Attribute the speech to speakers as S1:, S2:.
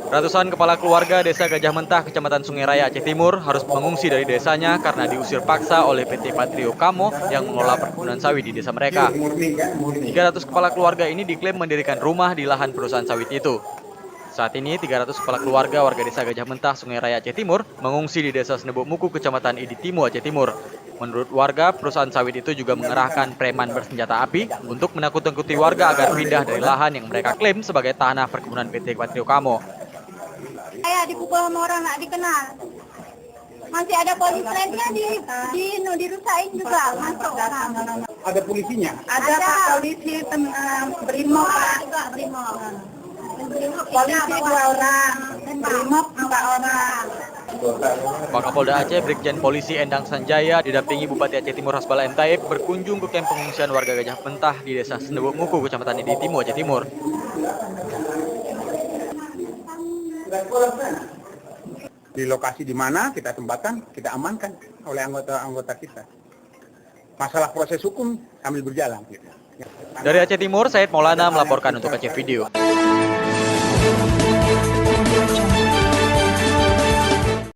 S1: Ratusan kepala keluarga Desa Gajah Mentah, Kecamatan Sungai Raya, Aceh Timur harus mengungsi dari desanya karena diusir paksa oleh PT Patrio Kamo yang mengelola perkebunan sawit di desa mereka. 300 kepala keluarga ini diklaim mendirikan rumah di lahan perusahaan sawit itu. Saat ini, 300 kepala keluarga warga Desa Gajah Mentah, Sungai Raya, Aceh Timur mengungsi di Desa Senebuk Muku, Kecamatan Idi Timo, Aceh Timur. Menurut warga, perusahaan sawit itu juga mengerahkan preman bersenjata api untuk menakut-nakuti warga agar pindah dari lahan yang mereka klaim sebagai tanah perkebunan PT Patrio Kamo.
S2: Saya dipukul sama orang nggak dikenal. Masih ada polisi lainnya dirusain juga masuk.
S3: Ada polisinya?
S2: Ada Pak polisi Brimob, polisi 2 orang, Brimob 4 orang.
S1: Pak Kapolda Aceh, Brigjen Polisi Endang Sanjaya, didampingi Bupati Aceh Timur Hasbala M. Taib, berkunjung ke kamp pengungsian warga Gajah Mentah di Desa Senebuk Muku, Kecamatan Idi Timo, Aceh Timur.
S3: Di lokasi di mana kita tempatkan, kita amankan oleh anggota-anggota kita. Masalah proses hukum sambil berjalan.
S1: Dari Aceh Timur, Said Maulana melaporkan untuk Aceh Video.